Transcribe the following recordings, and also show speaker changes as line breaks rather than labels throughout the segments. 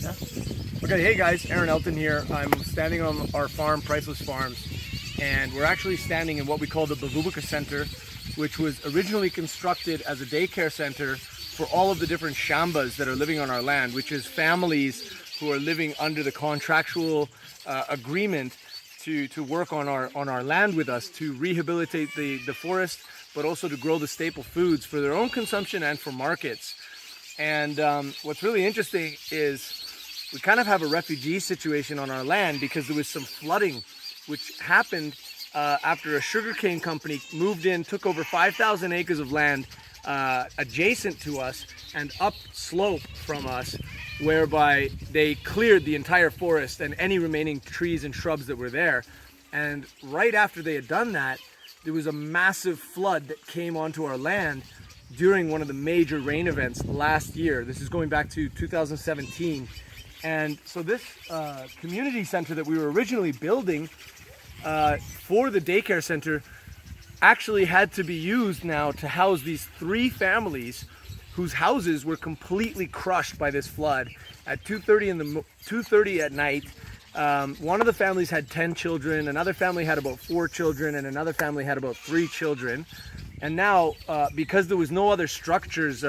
Yeah. Okay, hey guys, Aaron Elton here. I'm standing on our farm, Priceless Farms, and we're actually standing in what we call the Bavubuka Center, which was originally constructed as a daycare center for all of the different shambas that are living on our land, which is families who are living under the contractual agreement to work on our land with us, to rehabilitate the forest, but also to grow the staple foods for their own consumption and for markets. And what's really interesting is we kind of have a refugee situation on our land because there was some flooding which happened after a sugarcane company moved in, took over 5,000 acres of land adjacent to us and upslope from us, whereby they cleared the entire forest and any remaining trees and shrubs that were there. And right after they had done that, there was a massive flood that came onto our land during one of the major rain events last year. This is going back to 2017. And so this community center that we were originally building for the daycare center actually had to be used now to house these 3 families whose houses were completely crushed by this flood. At 2:30 at night, one of the families had 10 children, another family had about 4 children, and another family had about 3 children. And now, because there was no other structures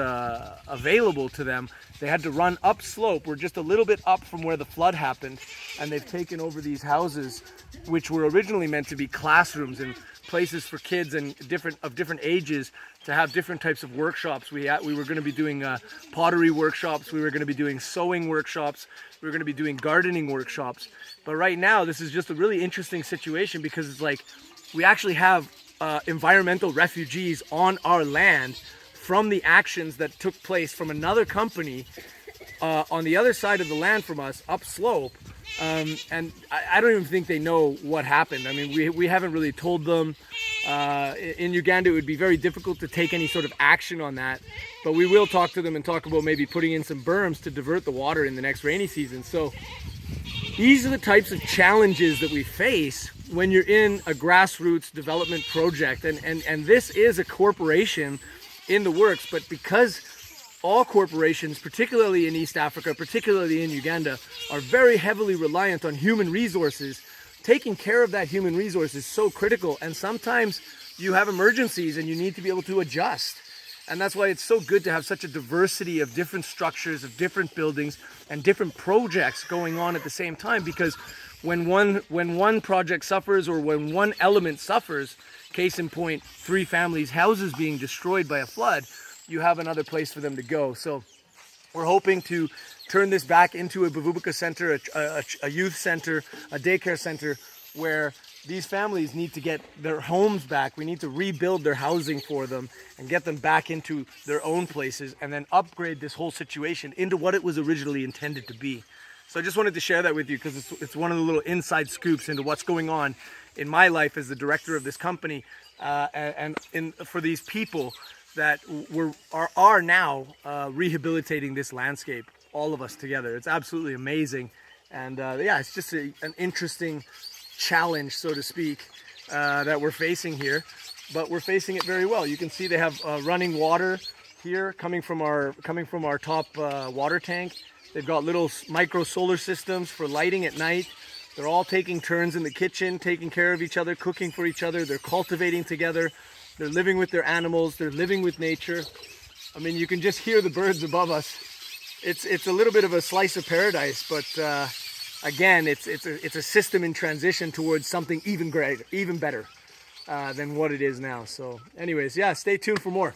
available to them, they had to run upslope. We're just a little bit up from where the flood happened, and they've taken over these houses, which were originally meant to be classrooms and places for kids and different ages to have different types of workshops. We were going to be doing pottery workshops. We were going to be doing sewing workshops. We were going to be doing gardening workshops. But right now, this is just a really interesting situation because it's like we actually have environmental refugees on our land from the actions that took place from another company on the other side of the land from us, upslope. And I don't even think they know what happened. I mean, we haven't really told them. In Uganda, it would be very difficult to take any sort of action on that. But we will talk to them and talk about maybe putting in some berms to divert the water in the next rainy season. So these are the types of challenges that we face when you're in a grassroots development project. And this is a corporation in the works, but because all corporations, particularly in East Africa, particularly in Uganda, are very heavily reliant on human resources, taking care of that human resource is so critical. And sometimes you have emergencies and you need to be able to adjust. And that's why it's so good to have such a diversity of different structures, of different buildings and different projects going on at the same time. Because when one project suffers, or when one element suffers, case in point, 3 families' houses being destroyed by a flood, you have another place for them to go. So we're hoping to turn this back into a Bavubuka center, a youth center, a daycare center, where these families need to get their homes back. We need to rebuild their housing for them and get them back into their own places, and then upgrade this whole situation into what it was originally intended to be. So I just wanted to share that with you because it's one of the little inside scoops into what's going on in my life as the director of this company, for these people that are now rehabilitating this landscape, all of us together. It's absolutely amazing. And yeah, it's just an interesting challenge, so to speak, that we're facing here, but we're facing it very well. You can see they have running water here coming from our top water tank. They've got little micro solar systems for lighting at night. They're all taking turns in the kitchen, taking care of each other, cooking for each other. They're cultivating together. They're living with their animals. They're living with nature. I mean, you can just hear the birds above us. It's a little bit of a slice of paradise, but again, it's a system in transition towards something even greater, even better than what it is now. So anyways, yeah, stay tuned for more.